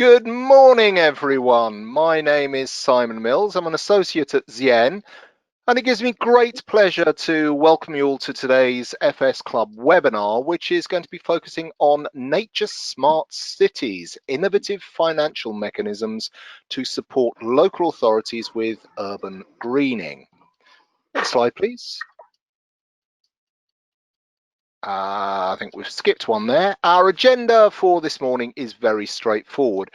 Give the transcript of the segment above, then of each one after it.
Good morning, everyone. My name is Simon Mills. I'm an associate at Zien, and it gives me great pleasure to welcome you all to today's FS Club webinar, which is going to be focusing on Nature Smart Cities, innovative financial mechanisms to support local authorities with urban greening. Next slide, please. I think we've skipped one there. Our agenda for this morning is very straightforward.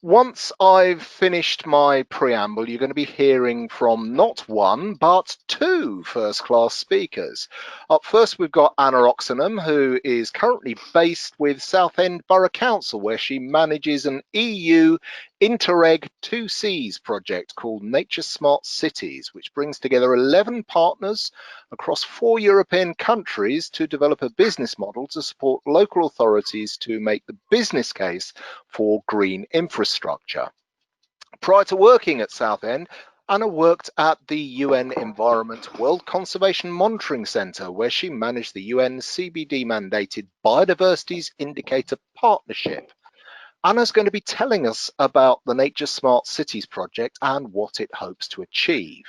Once I've finished my preamble, you're going to be hearing from not one, but two first-class speakers. Up first, we've got Anna Oxenham, who is currently based with Southend Borough Council, where she manages an EU Interreg 2Cs project called Nature Smart Cities, which brings together 11 partners across 4 European countries to develop a business model to support local authorities to make the business case for green infrastructure. Prior to working at Southend, Anna worked at the UN Environment World Conservation Monitoring Centre, where she managed the UN CBD mandated Biodiversity Indicator Partnership. Anna's going to be telling us about the Nature Smart Cities project and what it hopes to achieve.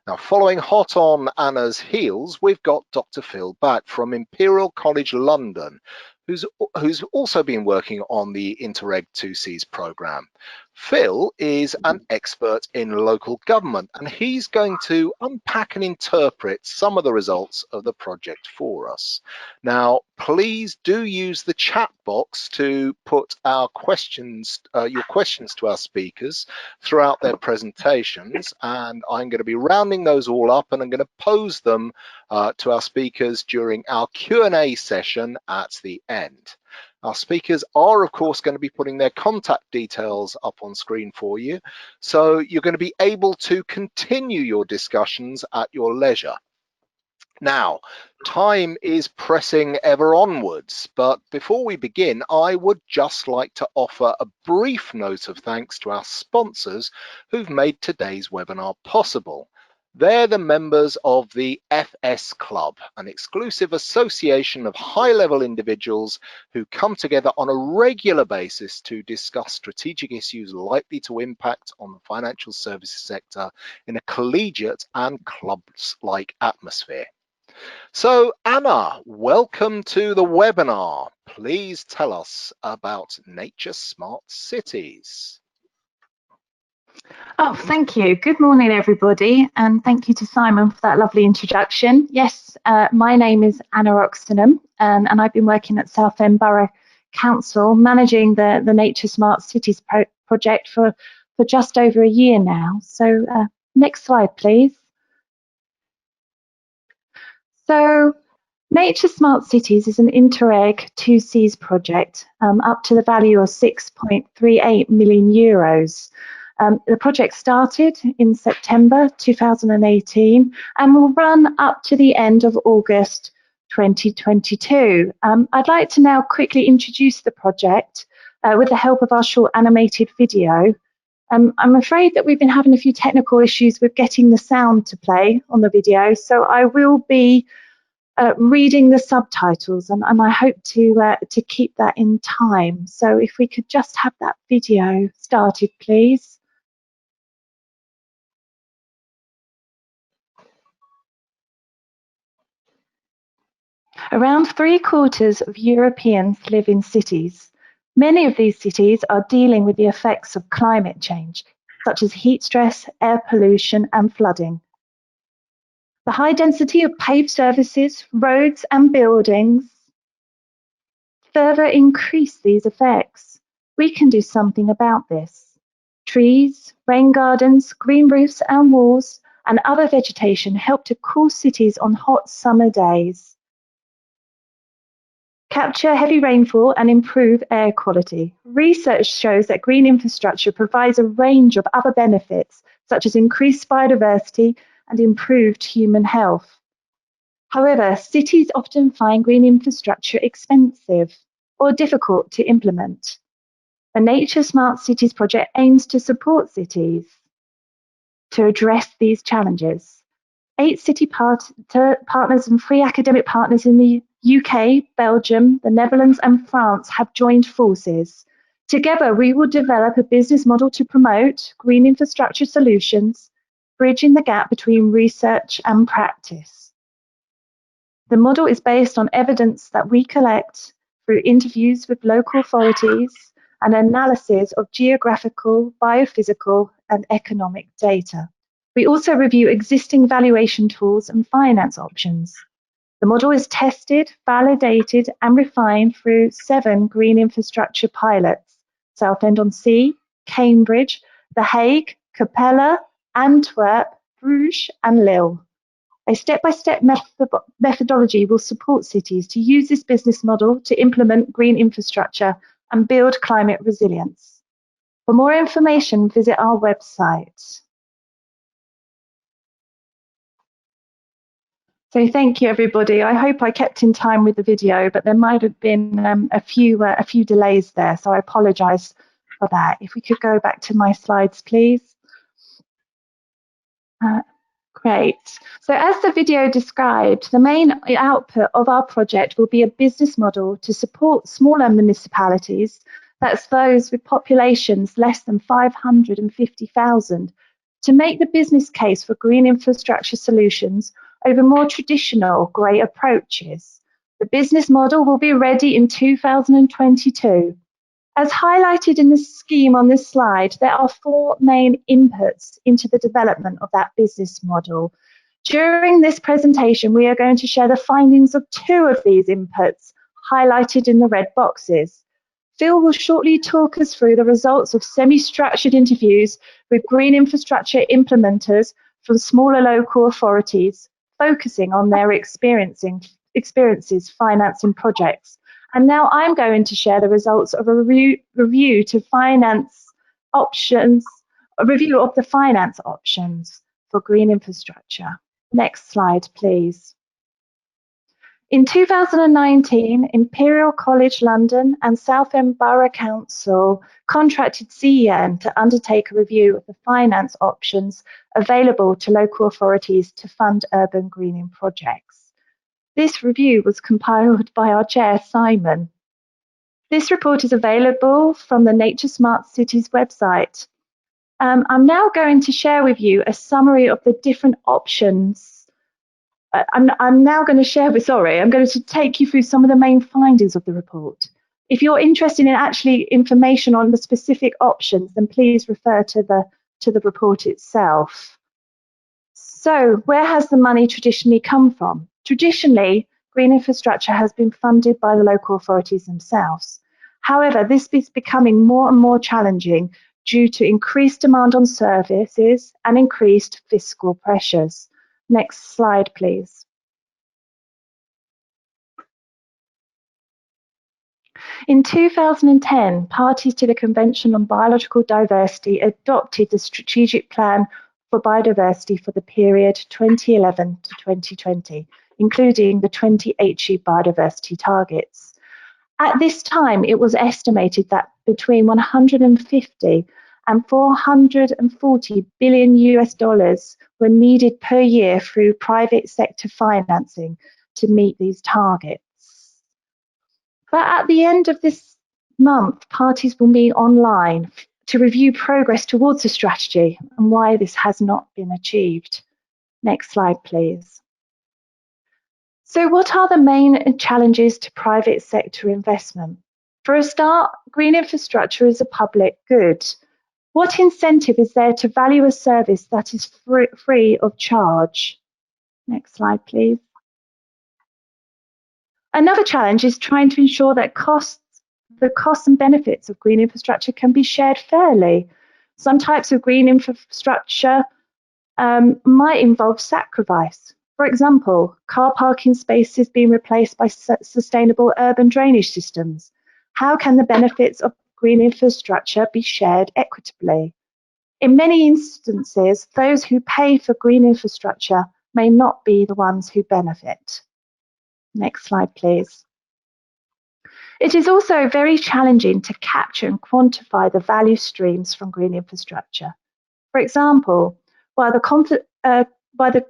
Now, following hot on Anna's heels, we've got Dr. Phil Batt from Imperial College London, who's also been working on the Interreg 2Cs programme. Phil is an expert in local government, and he's going to unpack and interpret some of the results of the project for us. Now, please do use the chat box to put our questions, your questions to our speakers throughout their presentations, and I'm going to be rounding those all up, and I'm going to pose them to our speakers during our Q&A session at the end. Our speakers are, of course, going to be putting their contact details up on screen for you, so you're going to be able to continue your discussions at your leisure. Now, time is pressing ever onwards, but before we begin, I would just like to offer a brief note of thanks to our sponsors who've made today's webinar possible. They're the members of the FS Club, an exclusive association of high-level individuals who come together on a regular basis to discuss strategic issues likely to impact on the financial services sector in a collegiate and clubs-like atmosphere. So, Anna, welcome to the webinar. Please tell us about Nature Smart Cities. Oh, thank you. Good morning, everybody, and thank you to Simon for that lovely introduction. Yes, my name is Anna Oxenham, and I've been working at Southend Borough Council, managing the Nature Smart Cities project for just over a year now. So, next slide, please. So, Nature Smart Cities is an Interreg 2Cs project up to the value of 6.38 million euros. The project started in September 2018 and will run up to the end of August 2022. I'd like to now quickly introduce the project with the help of our short animated video. I'm afraid that we've been having a few technical issues with getting the sound to play on the video, so I will be reading the subtitles, and I hope to keep that in time. So if we could just have that video started, please. Around 3/4 of Europeans live in cities. Many of these cities are dealing with the effects of climate change, such as heat stress, air pollution, and flooding. The high density of paved surfaces, roads, and buildings further increase these effects. We can do something about this. Trees, rain gardens, green roofs and walls, and other vegetation help to cool cities on hot summer days, capture heavy rainfall, and improve air quality. Research shows that green infrastructure provides a range of other benefits, such as increased biodiversity and improved human health. However, cities often find green infrastructure expensive or difficult to implement. The Nature Smart Cities project aims to support cities to address these challenges. 8 city partners and 3 academic partners in the UK, Belgium, the Netherlands and France have joined forces Together, we will develop a business model to promote green infrastructure solutions, bridging the gap between research and practice. The model is based on evidence that we collect through interviews with local authorities and analysis of geographical, biophysical, and economic data. We also review existing valuation tools and finance options. The model is tested, validated, and refined through 7 green infrastructure pilots: Southend-on-Sea, Cambridge, The Hague, Capella, Antwerp, Bruges, and Lille. A step-by-step methodology will support cities to use this business model to implement green infrastructure and build climate resilience. For more information, visit our website. So thank you, everybody. I hope I kept in time with the video, but there might have been a few delays there, so I apologise for that. If we could go back to my slides, please. Great. So as the video described, the main output of our project will be a business model to support smaller municipalities, that's those with populations less than 550,000, to make the business case for green infrastructure solutions over more traditional grey approaches. The business model will be ready in 2022. As highlighted in the scheme on this slide, there are 4 main inputs into the development of that business model. During this presentation, we are going to share the findings of 2 of these inputs, highlighted in the red boxes. Phil will shortly talk us through the results of semi-structured interviews with green infrastructure implementers from smaller local authorities, focusing on their experiences financing projects. And now I'm going to share the results of a review of the finance options for green infrastructure. Next slide, please. In 2019, Imperial College London and Southend Borough Council contracted CEN to undertake a review of the finance options available to local authorities to fund urban greening projects. This review was compiled by our chair, Simon. This report is available from the Nature Smart Cities website. I'm now going to share with you a summary of the different options. I'm going to take you through some of the main findings of the report. If you're interested in actually information on the specific options, then please refer to the report itself. So, where has the money traditionally come from? Traditionally, green infrastructure has been funded by the local authorities themselves. However, this is becoming more and more challenging due to increased demand on services and increased fiscal pressures. Next slide, please. In 2010, parties to the Convention on Biological Diversity adopted the Strategic Plan for Biodiversity for the period 2011 to 2020, including the 20 HE biodiversity targets. At this time, it was estimated that between 150 and 440 billion US dollars were needed per year through private sector financing to meet these targets. But at the end of this month, parties will meet online to review progress towards the strategy and why this has not been achieved. Next slide, please. So what are the main challenges to private sector investment? For a start, green infrastructure is a public good. What incentive is there to value a service that is free of charge? Next slide, please. Another challenge is trying to ensure that the costs and benefits of green infrastructure can be shared fairly. Some types of green infrastructure might involve sacrifice. For example, car parking spaces being replaced by sustainable urban drainage systems. How can the benefits of green infrastructure be shared equitably? In many instances, those who pay for green infrastructure may not be the ones who benefit. Next slide, please. It is also very challenging to capture and quantify the value streams from green infrastructure. For example, while the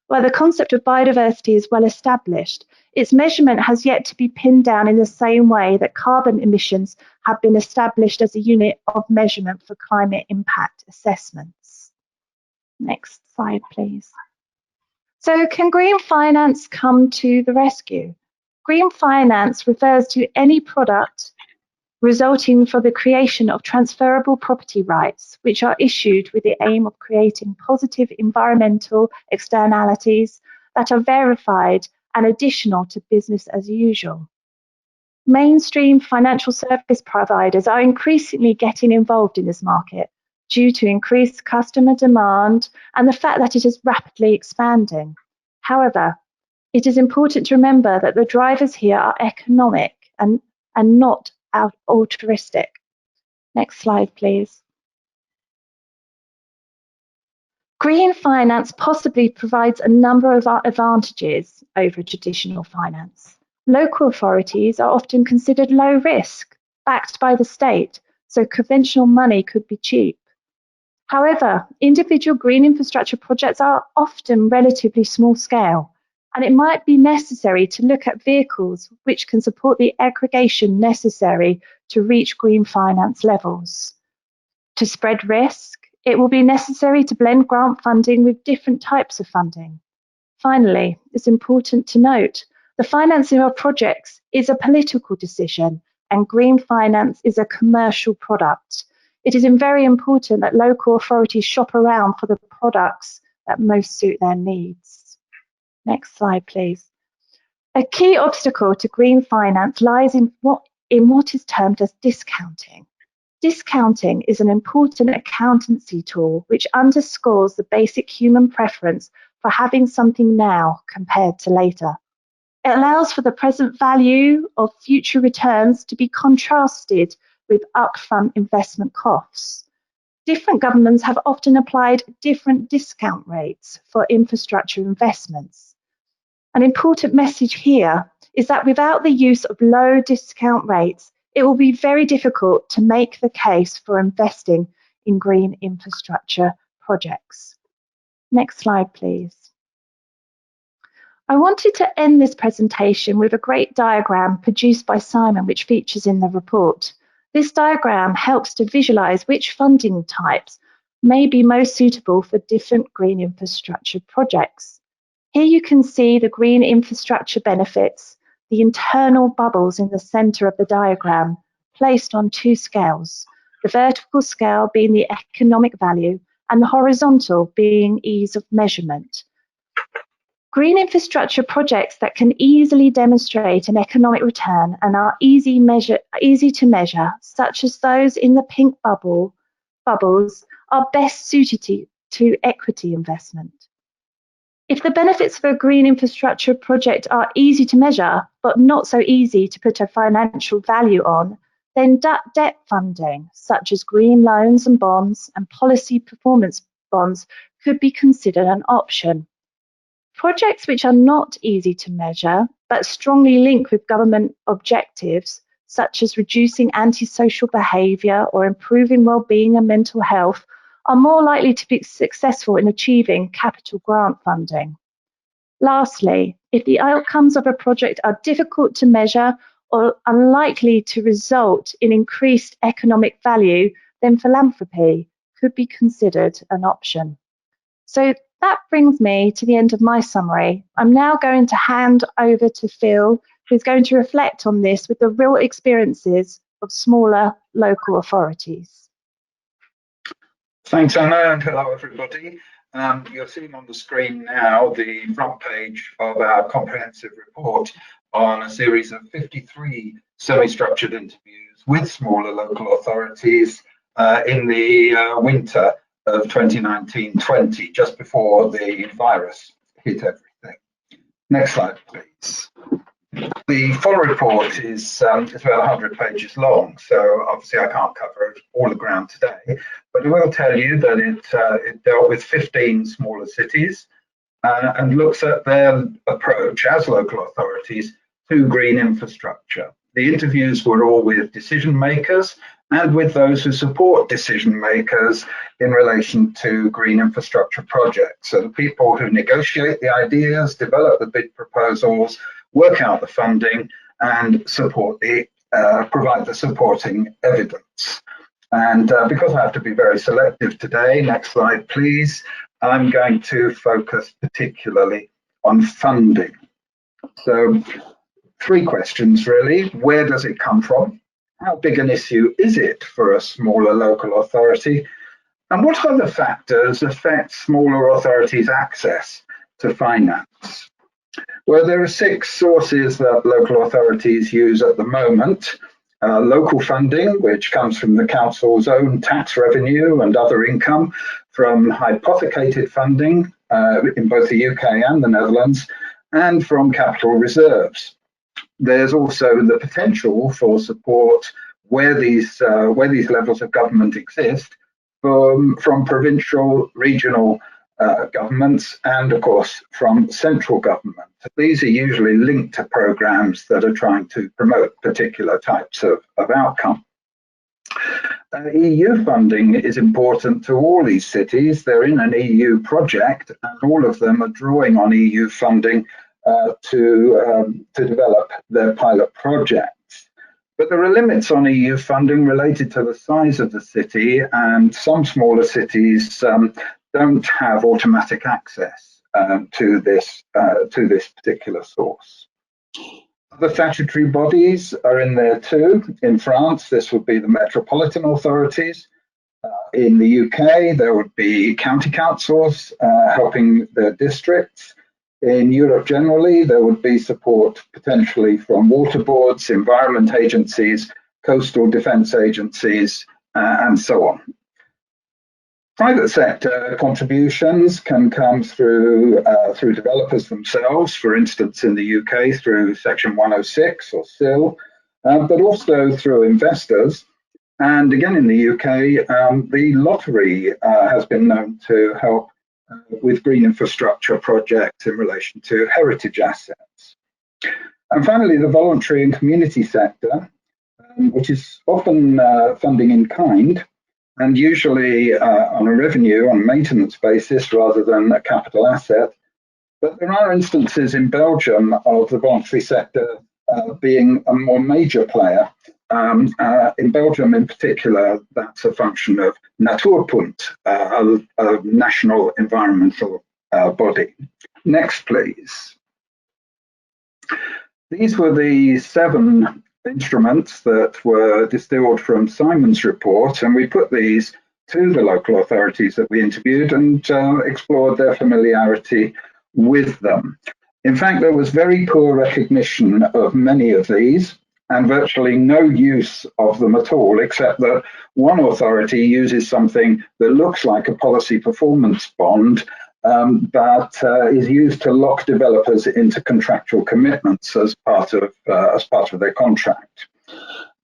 While the concept of biodiversity is well established, its measurement has yet to be pinned down in the same way that carbon emissions have been established as a unit of measurement for climate impact assessments. Next slide, please. So can green finance come to the rescue? Green finance refers to any product resulting from the creation of transferable property rights, which are issued with the aim of creating positive environmental externalities that are verified and additional to business as usual. Mainstream financial service providers are increasingly getting involved in this market due to increased customer demand and the fact that it is rapidly expanding. However, it is important to remember that the drivers here are economic and not altruistic. Next slide, please. Green finance possibly provides a number of advantages over traditional finance. Local authorities are often considered low risk, backed by the state, so conventional money could be cheap. However, individual green infrastructure projects are often relatively small scale, and it might be necessary to look at vehicles which can support the aggregation necessary to reach green finance levels. To spread risk, it will be necessary to blend grant funding with different types of funding. Finally, it's important to note the financing of projects is a political decision and green finance is a commercial product. It is very important that local authorities shop around for the products that most suit their needs. Next slide, please. A key obstacle to green finance lies in what is termed as discounting. Discounting is an important accountancy tool which underscores the basic human preference for having something now compared to later. It allows for the present value of future returns to be contrasted with upfront investment costs. Different governments have often applied different discount rates for infrastructure investments. An important message here is that without the use of low discount rates, it will be very difficult to make the case for investing in green infrastructure projects. Next slide, please. I wanted to end this presentation with a great diagram produced by Simon, which features in the report. This diagram helps to visualize which funding types may be most suitable for different green infrastructure projects. Here you can see the green infrastructure benefits, the internal bubbles in the center of the diagram, placed on two scales, the vertical scale being the economic value and the horizontal being ease of measurement. Green infrastructure projects that can easily demonstrate an economic return and are easy to measure, such as those in the pink bubbles, are best suited to equity investment. If the benefits of a green infrastructure project are easy to measure, but not so easy to put a financial value on, then debt funding, such as green loans and bonds and policy performance bonds, could be considered an option. Projects which are not easy to measure, but strongly linked with government objectives, such as reducing antisocial behaviour or improving well-being and mental health, are more likely to be successful in achieving capital grant funding. Lastly, if the outcomes of a project are difficult to measure or unlikely to result in increased economic value, then philanthropy could be considered an option. So that brings me to the end of my summary. I'm now going to hand over to Phil, who's going to reflect on this with the real experiences of smaller local authorities. Thanks, Anna, and hello, everybody. You're seeing on the screen now the front page of our comprehensive report on a series of 53 semi-structured interviews with smaller local authorities in the winter of 2019-20, just before the virus hit everything. Next slide, please. The full report is about 100 pages long, so obviously I can't cover all the ground today, but I will tell you that it dealt with 15 smaller cities and looks at their approach as local authorities to green infrastructure. The interviews were all with decision makers and with those who support decision makers in relation to green infrastructure projects. So the people who negotiate the ideas, develop the bid proposals, work out the funding, and support provide the supporting evidence. And because I have to be very selective today, next slide please, I'm going to focus particularly on funding. So 3 questions really. Where does it come from? How big an issue is it for a smaller local authority? And what other factors affect smaller authorities' access to finance? Well, there are 6 sources that local authorities use at the moment. Local funding, which comes from the council's own tax revenue and other income, from hypothecated funding in both the UK and the Netherlands, and from capital reserves. There's also the potential for support where these levels of government exist from provincial, regional governments, and of course from central government. These are usually linked to programs that are trying to promote particular types of outcome. EU funding is important to all these cities. They're in an EU project, and all of them are drawing on EU funding to develop their pilot projects. But there are limits on EU funding related to the size of the city, and some smaller cities don't have automatic access to this particular source. The statutory bodies are in there too. In France, this would be the metropolitan authorities. In the UK, there would be county councils helping their districts. In Europe generally, there would be support potentially from water boards, environment agencies, coastal defence agencies, and so on. Private sector contributions can come through developers themselves, for instance in the UK through Section 106 or SIL, but also through investors. And again in the UK, the lottery has been known to help with green infrastructure projects in relation to heritage assets. And finally, the voluntary and community sector, which is often funding in kind, and usually on a revenue, on a maintenance basis rather than a capital asset. But there are instances in Belgium of the voluntary sector being a more major player. In Belgium in particular, that's a function of Natuurpunt, a national environmental body. Next, please. These were the 7 instruments that were distilled from Simon's report, and we put these to the local authorities that we interviewed and explored their familiarity with them. In fact, there was very poor recognition of many of these and virtually no use of them at all, except that one authority uses something that looks like a policy performance bond, but is used to lock developers into contractual commitments as part of their contract.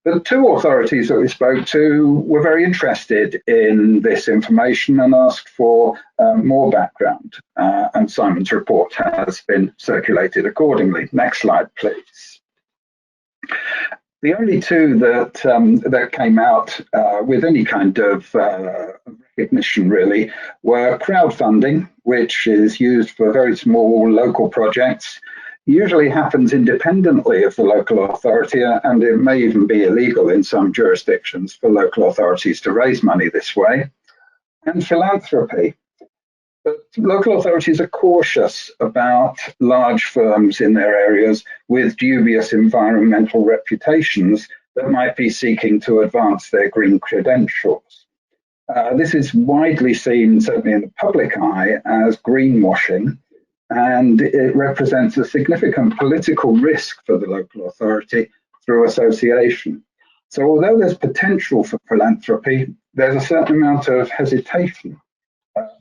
The 2 authorities that we spoke to were very interested in this information and asked for more background, and Simon's report has been circulated accordingly. Next slide, please. The only 2 that came out with any kind of recognition really were crowdfunding, which is used for very small local projects, usually happens independently of the local authority, and it may even be illegal in some jurisdictions for local authorities to raise money this way, and philanthropy. But local authorities are cautious about large firms in their areas with dubious environmental reputations that might be seeking to advance their green credentials. This is widely seen, certainly in the public eye, as greenwashing, and it represents a significant political risk for the local authority through association. So although there's potential for philanthropy, there's a certain amount of hesitation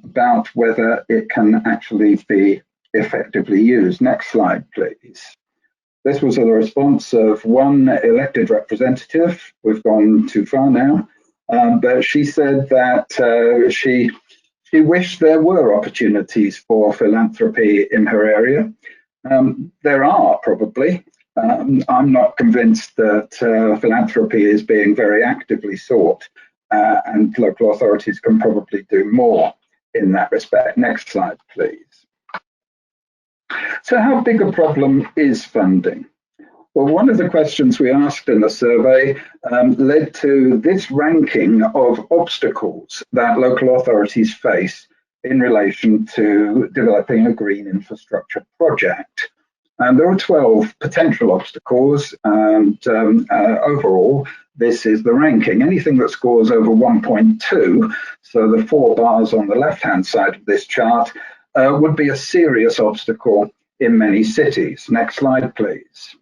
about whether it can actually be effectively used. Next slide, please. This was a response of one elected representative. We've gone too far now, but she said that she wished there were opportunities for philanthropy in her area. There are probably, I'm not convinced that philanthropy is being very actively sought, and local authorities can probably do more in that respect. Next slide, please. So how big a problem is funding? Well, one of the questions we asked in the survey led to this ranking of obstacles that local authorities face in relation to developing a green infrastructure project. And there are 12 potential obstacles, and overall, this is the ranking. Anything that scores over 1.2, so the 4 bars on the left-hand side of this chart, would be a serious obstacle in many cities. Next slide, please.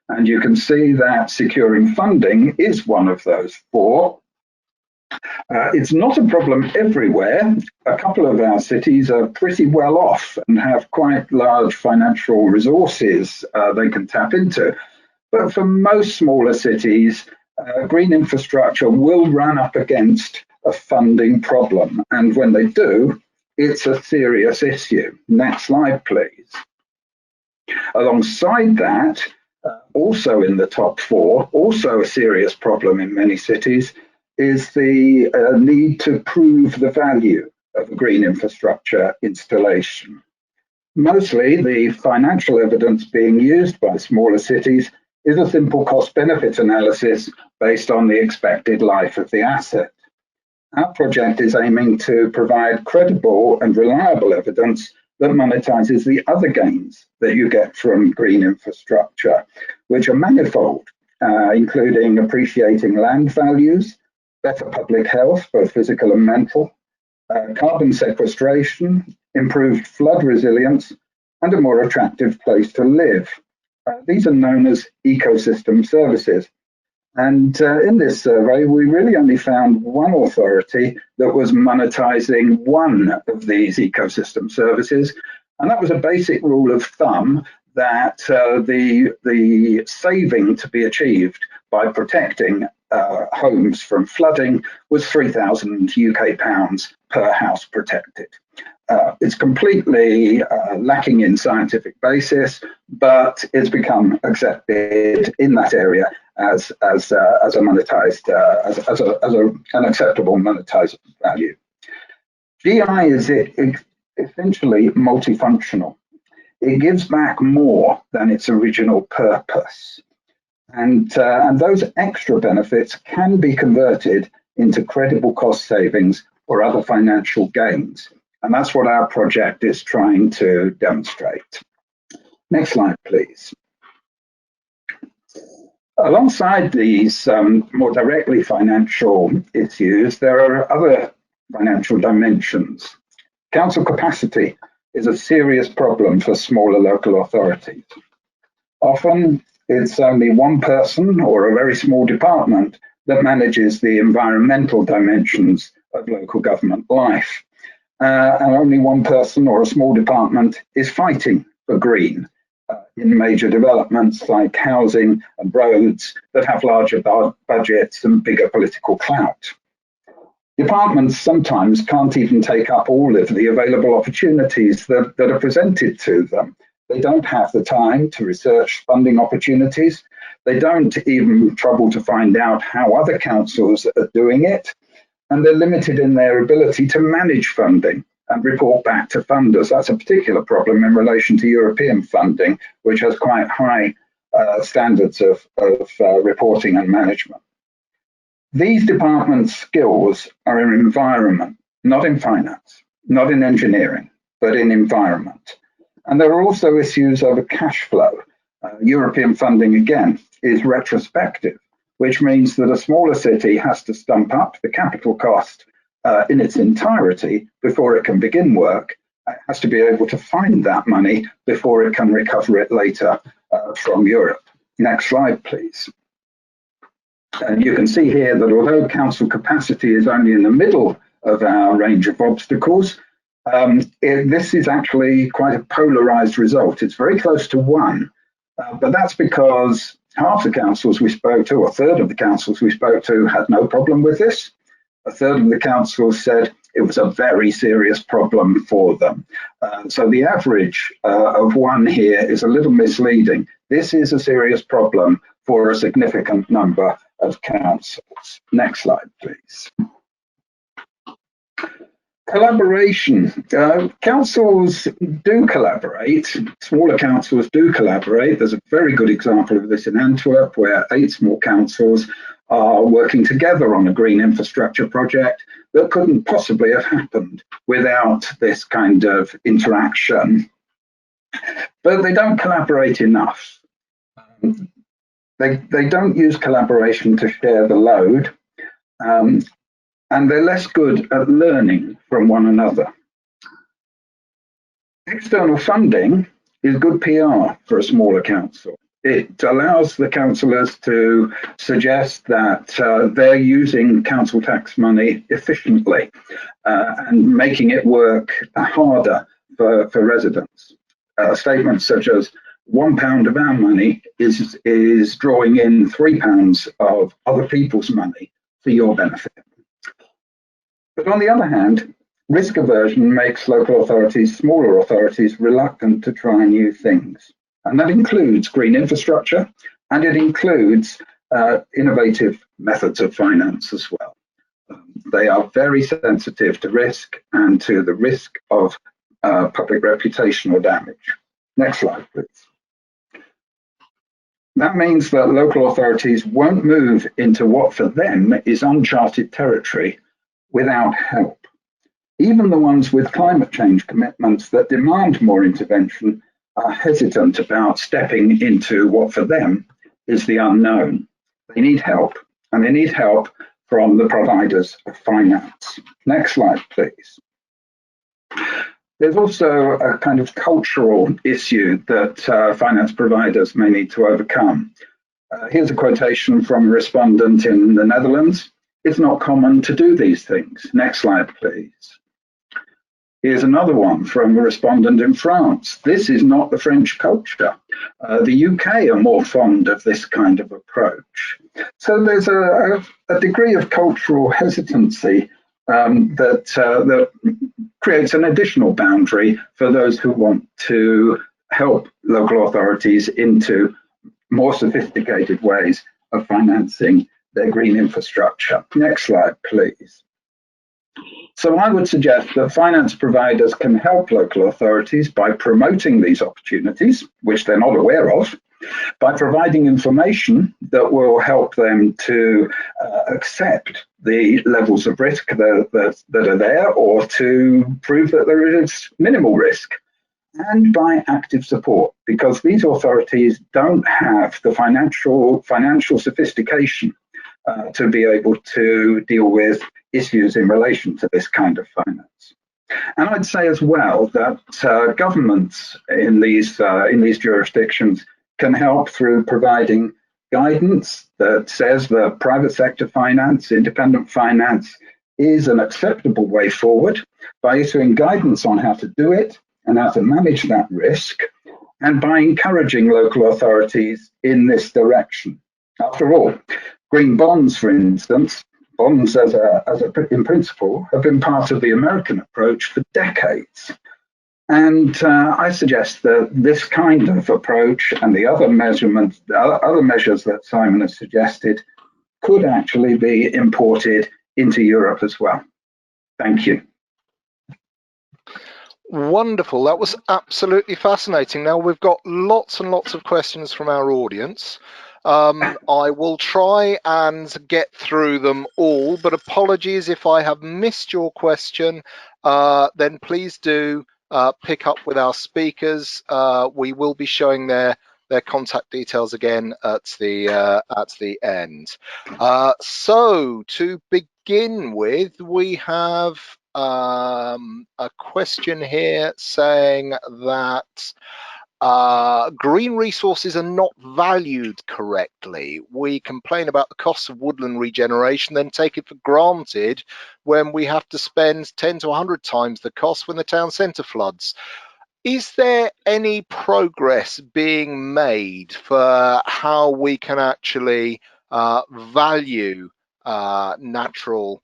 And you can see that securing funding is one of those 4. It's not a problem everywhere. A couple of our cities are pretty well off and have quite large financial resources they can tap into. But for most smaller cities, green infrastructure will run up against a funding problem. And when they do, it's a serious issue. Next slide, please. Alongside that, also in the top 4, also a serious problem in many cities, is the need to prove the value of a green infrastructure installation. Mostly the financial evidence being used by smaller cities is a simple cost-benefit analysis based on the expected life of the asset. Our project is aiming to provide credible and reliable evidence that monetizes the other gains that you get from green infrastructure, which are manifold, including appreciating land values, better public health, both physical and mental, carbon sequestration, improved flood resilience, and a more attractive place to live. These are known as ecosystem services. And in this survey, we really only found one authority that was monetizing one of these ecosystem services. And that was a basic rule of thumb that the saving to be achieved by protecting homes from flooding was £3,000 UK per house protected. It's completely lacking in scientific basis, but it's become accepted in that area as a monetized an acceptable monetized value. GI is essentially multifunctional. It gives back more than its original purpose, and those extra benefits can be converted into credible cost savings or other financial gains. And that's what our project is trying to demonstrate. Next slide, please. Alongside these more directly financial issues, there are other financial dimensions. Council capacity is a serious problem for smaller local authorities. Often it's only one person or a very small department that manages the environmental dimensions of local government life. And only one person or a small department is fighting for green in major developments like housing and roads that have larger budgets and bigger political clout. Departments sometimes can't even take up all of the available opportunities that are presented to them. They don't have the time to research funding opportunities. They don't even trouble to find out how other councils are doing it. And they're limited in their ability to manage funding and report back to funders. That's a particular problem in relation to European funding, which has quite high standards of reporting and management. These departments' skills are in environment, not in finance, not in engineering, but in environment. And there are also issues over cash flow. European funding, again, is retrospective, which means that a smaller city has to stump up the capital cost in its entirety before it can begin work. It has to be able to find that money before it can recover it later from Europe. Next slide, please. And you can see here that although council capacity is only in the middle of our range of obstacles, this is actually quite a polarized result. It's very close to 1, but that's because half the councils we spoke to, or a third of the councils we spoke to, had no problem with this. A third of the councils said, it was a very serious problem for them. So the average of 1 here is a little misleading. This is a serious problem for a significant number of councils. Next slide, please. Collaboration. Councils do collaborate. Smaller councils do collaborate. There's a very good example of this in Antwerp, where 8 small councils are working together on a green infrastructure project that couldn't possibly have happened without this kind of interaction. But they don't collaborate enough. They don't use collaboration to share the load. And they're less good at learning from one another. External funding is good PR for a smaller council. It allows the councillors to suggest that they're using council tax money efficiently and making it work harder for residents. Statements such as £1 of our money is drawing in £3 of other people's money for your benefit. But on the other hand, risk aversion makes local authorities, smaller authorities, reluctant to try new things. And that includes green infrastructure, and it includes innovative methods of finance as well. They are very sensitive to risk and to the risk of public reputational damage. Next slide, please. That means that local authorities won't move into what for them is uncharted territory without help. Even the ones with climate change commitments that demand more intervention are hesitant about stepping into what for them is the unknown. They need help, and they need help from the providers of finance. Next slide, please. There's also a kind of cultural issue that finance providers may need to overcome. Here's a quotation from a respondent in the Netherlands. It's not common to do these things. Next slide, please. Here's another one from a respondent in France. This is not the French culture. The UK are more fond of this kind of approach. So there's a degree of cultural hesitancy that creates an additional boundary for those who want to help local authorities into more sophisticated ways of financing their green infrastructure. Next slide, please. So I would suggest that finance providers can help local authorities by promoting these opportunities, which they're not aware of, by providing information that will help them to accept the levels of risk that are there, or to prove that there is minimal risk, and by active support, because these authorities don't have the financial sophistication to be able to deal with issues in relation to this kind of finance. And I'd say as well that governments in these jurisdictions can help through providing guidance that says that private sector finance, independent finance, is an acceptable way forward, by issuing guidance on how to do it and how to manage that risk, and by encouraging local authorities in this direction. After all, green bonds, for instance, bonds in principle, have been part of the American approach for decades. And I suggest that this kind of approach and the other measures that Simon has suggested could actually be imported into Europe as well. Thank you. Wonderful. That was absolutely fascinating. Now we've got lots and lots of questions from our audience. I will try and get through them all, but apologies if I have missed your question. Then please do pick up with our speakers. We will be showing their contact details again at the end. So to begin with, we have a question here saying that green resources are not valued correctly. We complain about the cost of woodland regeneration, then take it for granted when we have to spend 10 to 100 times the cost when the town centre floods. Is there any progress being made for how we can actually value natural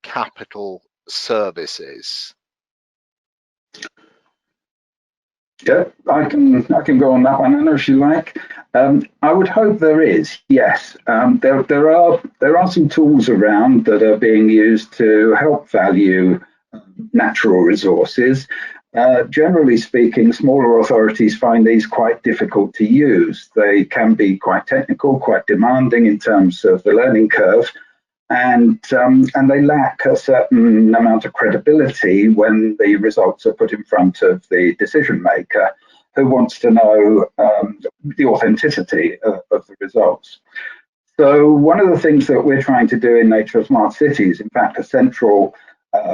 capital services? Yeah, I can go on that one, Anna, if you like. I would hope there is. Yes, there are some tools around that are being used to help value natural resources. Generally speaking, smaller authorities find these quite difficult to use. They can be quite technical, quite demanding in terms of the learning curve, and they lack a certain amount of credibility when the results are put in front of the decision maker, who wants to know the authenticity of the results. So one of the things that we're trying to do in Nature Smart Cities, in fact, a central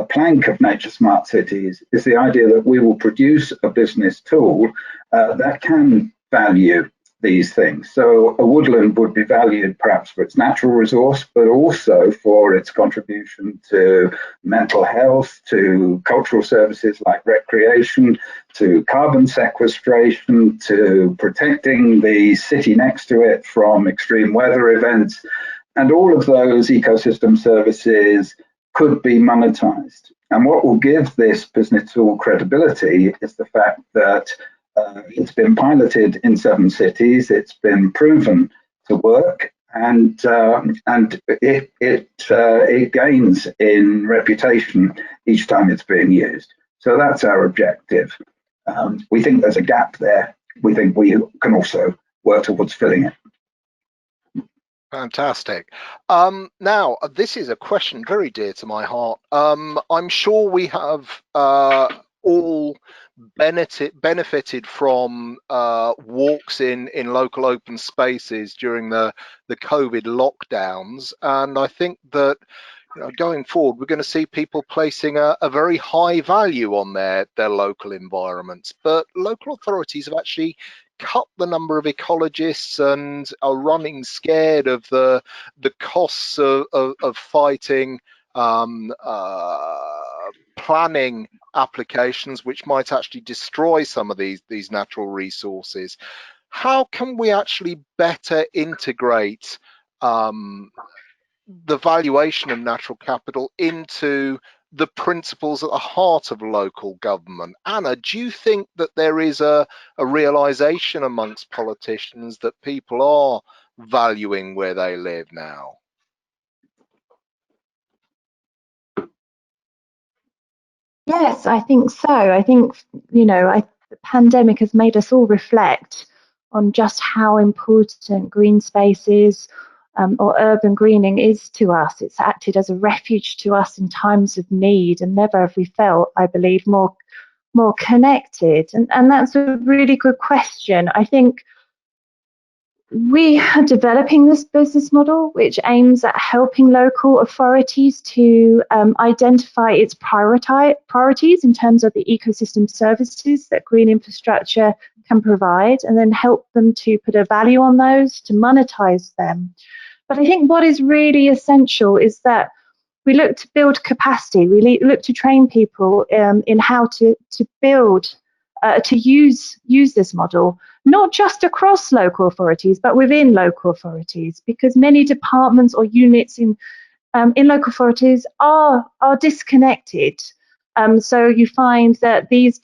plank of Nature Smart Cities, is the idea that we will produce a business tool that can value these things. So a woodland would be valued perhaps for its natural resource, but also for its contribution to mental health, to cultural services like recreation, to carbon sequestration, to protecting the city next to it from extreme weather events. And all of those ecosystem services could be monetized. And what will give this business tool credibility is the fact that it's been piloted in 7 cities. It's been proven to work, and it gains in reputation each time it's being used. So that's our objective. We think there's a gap there. We think we can also work towards filling it. Fantastic. Now, this is a question very dear to my heart. I'm sure we have all benefited from walks in local open spaces during the COVID lockdowns, and I think that going forward we're going to see people placing a very high value on their local environments, but local authorities have actually cut the number of ecologists and are running scared of the costs of fighting planning applications which might actually destroy some of these natural resources. How can we actually better integrate the valuation of natural capital into the principles at the heart of local government? Anna, do you think that there is a realization amongst politicians that people are valuing where they live now? Yes, I think so. I think, the pandemic has made us all reflect on just how important green spaces or urban greening is to us. It's acted as a refuge to us in times of need, and never have we felt, I believe, more connected. And that's a really good question. I think we are developing this business model, which aims at helping local authorities to identify its priorities in terms of the ecosystem services that green infrastructure can provide, and then help them to put a value on those, to monetize them. But I think what is really essential is that we look to build capacity. We look to train people in how to build, to use this model, not just across local authorities, but within local authorities, because many departments or units in local authorities are disconnected. So you find that these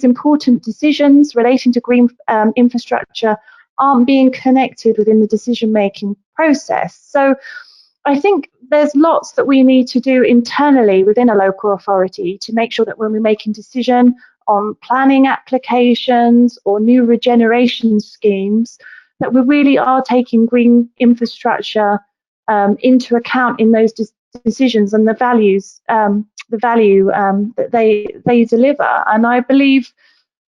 important decisions relating to green infrastructure aren't being connected within the decision-making process. So I think there's lots that we need to do internally within a local authority to make sure that when we're making decision on planning applications or new regeneration schemes, that we really are taking green infrastructure into account in those decisions and the value that they deliver. And I believe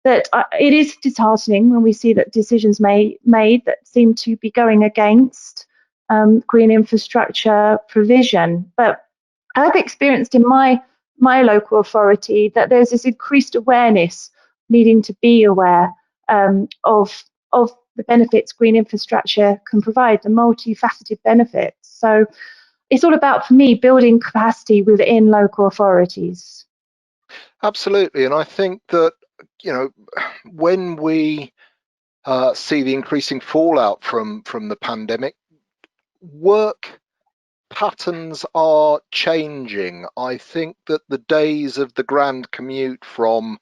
that it is disheartening when we see that decisions made that seem to be going against green infrastructure provision. But I've experienced in my local authority that there's this increased awareness needing to be aware of the benefits green infrastructure can provide, the multifaceted benefits. So it's all about, for me, building capacity within local authorities. Absolutely, and I think that when we see the increasing fallout from the pandemic, work patterns are changing. I think that the days of the grand commute from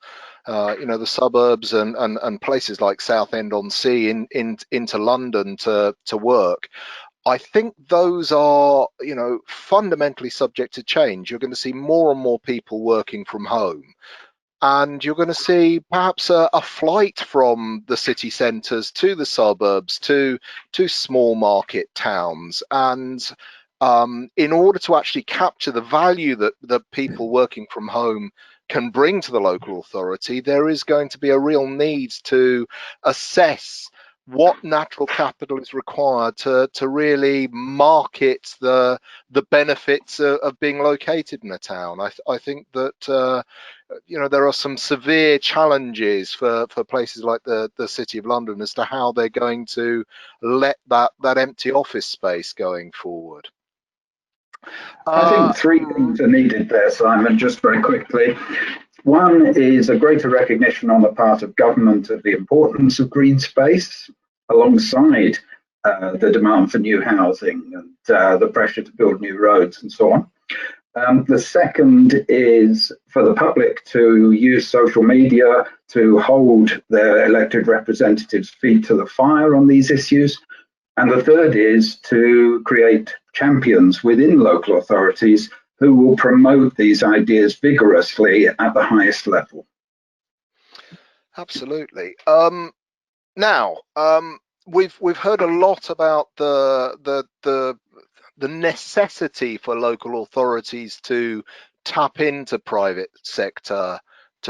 the suburbs and places like Southend-on-Sea into London to work, I think those are, fundamentally subject to change. You're going to see more and more people working from home. And you're going to see perhaps a flight from the city centres to the suburbs, to small market towns. And in order to actually capture the value that the people working from home can bring to the local authority, there is going to be a real need to assess what natural capital is required to really market the benefits of being located in a town. I think that there are some severe challenges for places like the City of London as to how they're going to let that empty office space going forward. I think three things are needed there, Simon, just very quickly. One is a greater recognition on the part of government of the importance of green space alongside the demand for new housing and the pressure to build new roads and so on. The second is for the public to use social media to hold their elected representatives' feet to the fire on these issues. And the third is to create champions within local authorities who will promote these ideas vigorously at the highest level. Absolutely. Now, we've heard a lot about the necessity for local authorities to tap into private sector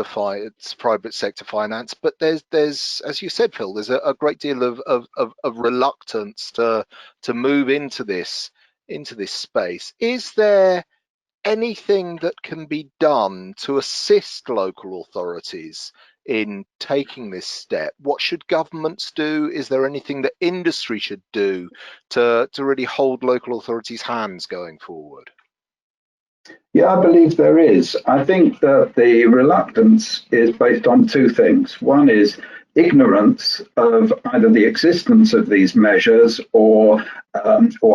finance, but there's as you said, Phil, there's a great deal of reluctance to move into this space. Is there anything that can be done to assist local authorities in taking this step? What should governments do? Is there anything that industry should do to really hold local authorities' hands going forward? Yeah, I believe there is. I think that the reluctance is based on two things. One is ignorance of either the existence of these measures or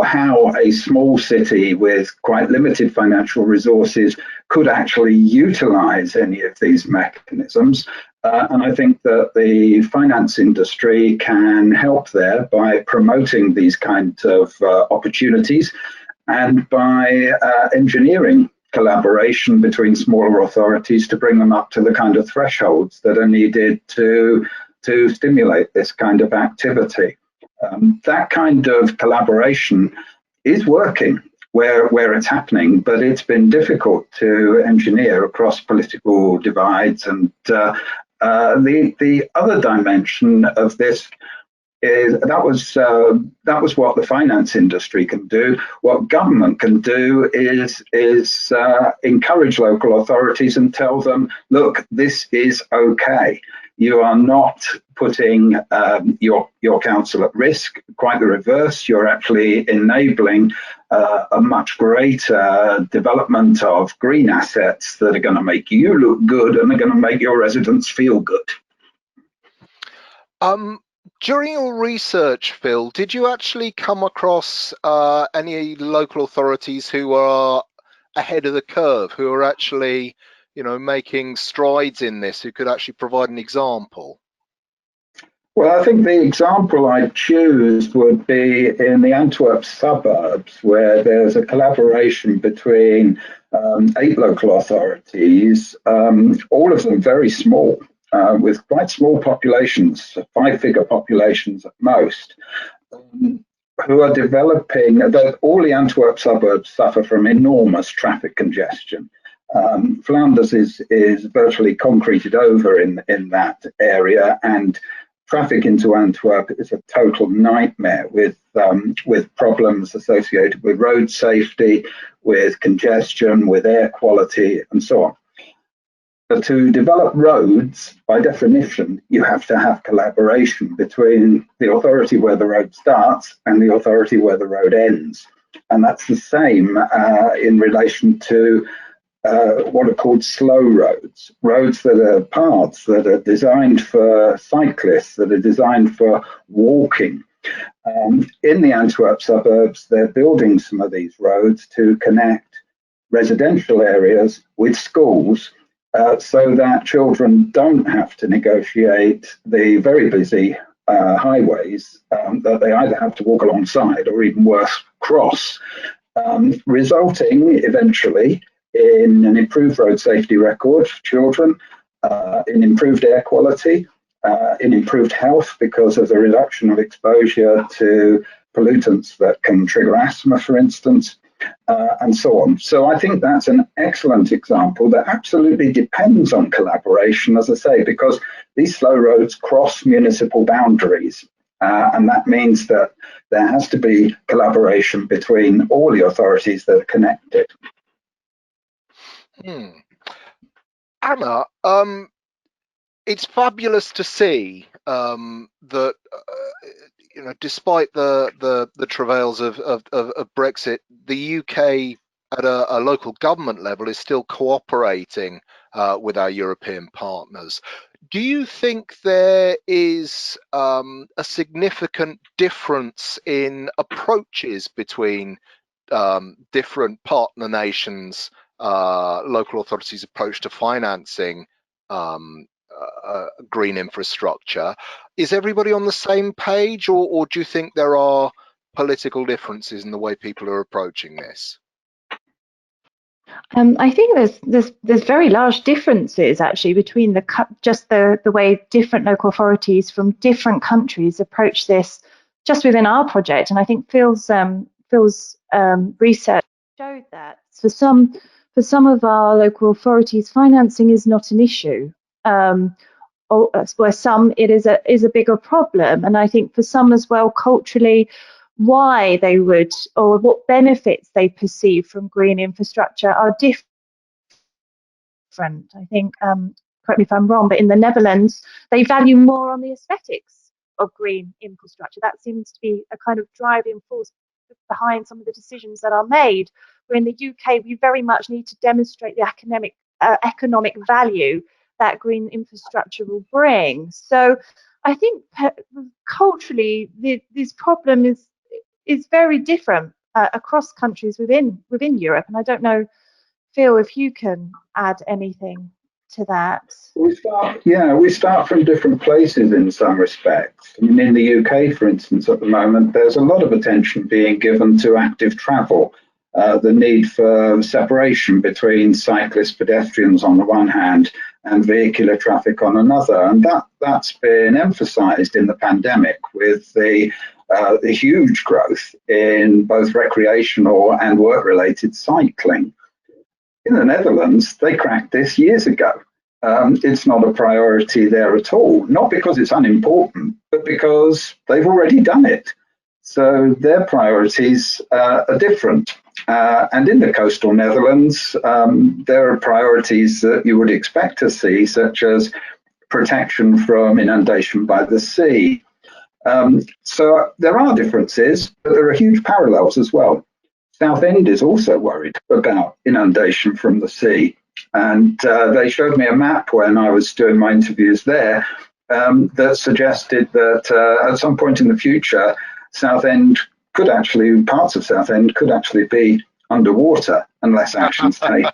how a small city with quite limited financial resources could actually utilize any of these mechanisms. And I think that the finance industry can help there by promoting these kinds of opportunities and by engineering collaboration between smaller authorities to bring them up to the kind of thresholds that are needed to stimulate this kind of activity. That kind of collaboration is working where it's happening, but it's been difficult to engineer across political divides. And the other dimension of this is that was what the finance industry can do. What government can do is encourage local authorities and tell them, look, this is okay. You are not putting your council at risk. Quite the reverse. You're actually enabling a much greater development of green assets that are going to make you look good and are going to make your residents feel good. During your research, Phil, did you actually come across any local authorities who are ahead of the curve, who are actually, making strides in this, who could actually provide an example? Well, I think the example I'd choose would be in the Antwerp suburbs, where there's a collaboration between 8 local authorities, all of them very small. With quite small populations, 5-figure populations at most, who are developing, all the Antwerp suburbs suffer from enormous traffic congestion. Flanders is virtually concreted over in that area, and traffic into Antwerp is a total nightmare with problems associated with road safety, with congestion, with air quality, and so on. But to develop roads, by definition, you have to have collaboration between the authority where the road starts and the authority where the road ends. And that's the same in relation to what are called slow roads, roads that are paths that are designed for cyclists, that are designed for walking, In the Antwerp suburbs, they're building some of these roads to connect residential areas with schools so that children don't have to negotiate the very busy highways that they either have to walk alongside or even worse, cross, resulting eventually in an improved road safety record for children, in improved air quality, in improved health because of the reduction of exposure to pollutants that can trigger asthma, for instance, and so on. So I think that's an excellent example that absolutely depends on collaboration, as I say, because these slow roads cross municipal boundaries. And that means that there has to be collaboration between all the authorities that are connected. Anna, it's fabulous to see that despite the travails of Brexit, the UK at a local government level is still cooperating with our European partners. Do you think there is a significant difference in approaches between different partner nations, local authorities' approach to financing green infrastructure? Is everybody on the same page, or do you think there are political differences in the way people are approaching this? I think there's very large differences actually between the way different local authorities from different countries approach this just within our project, and I think Phil's research showed that for some of our local authorities, financing is not an issue. Or where some it is a bigger problem, and I think for some as well, culturally, why they would or what benefits they perceive from green infrastructure are different. I think, correct me if I'm wrong, but in the Netherlands, they value more on the aesthetics of green infrastructure. That seems to be a kind of driving force behind some of the decisions that are made. Where in the UK, we very much need to demonstrate the economic value that green infrastructure will bring. So I think culturally, this problem is very different across countries within Europe. And I don't know, Phil, if you can add anything to that. We start from different places in some respects. I mean, in the UK, for instance, at the moment, there's a lot of attention being given to active travel, the need for separation between cyclists, pedestrians on the one hand, and vehicular traffic on another. And that's been emphasised in the pandemic with the huge growth in both recreational and work-related cycling. In the Netherlands, they cracked this years ago. It's not a priority there at all, not because it's unimportant, but because they've already done it. So their priorities are different. And in the coastal Netherlands, there are priorities that you would expect to see, such as protection from inundation by the sea. So there are differences, but there are huge parallels as well. Southend is also worried about inundation from the sea. And they showed me a map when I was doing my interviews there that suggested that at some point in the future, parts of Southend could actually be underwater unless action's taken.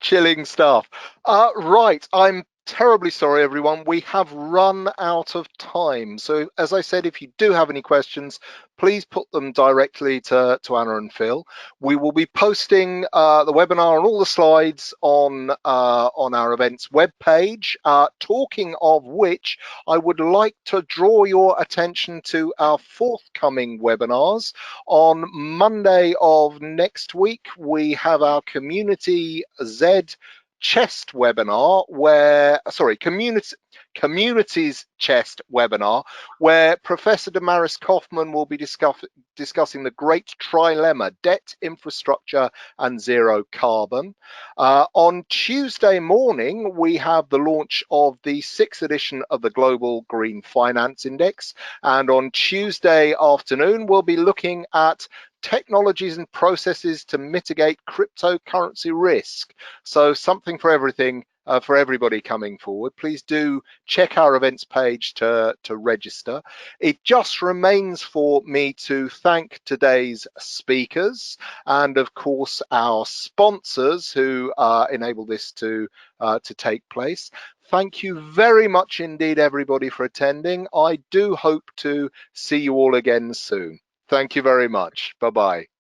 Chilling stuff. Right, I'm terribly sorry, everyone. We have run out of time. So, as I said, if you do have any questions, please put them directly to Anna and Phil. We will be posting the webinar and all the slides on our events webpage. Talking of which, I would like to draw your attention to our forthcoming webinars. On Monday of next week, we have our Community Z Chest webinar Communities Chest webinar, where Professor Damaris Kaufman will be discussing the great trilemma: debt, infrastructure, and zero carbon. On Tuesday morning, we have the launch of the 6th edition of the Global Green Finance Index. And on Tuesday afternoon, we'll be looking at technologies and processes to mitigate cryptocurrency risk. So something for everything for everybody coming forward. Please do check our events page to register. It just remains for me to thank today's speakers and of course our sponsors who enable this to take place. Thank you very much indeed, everybody, for attending. I do hope to see you all again soon. Thank you very much. Bye-bye.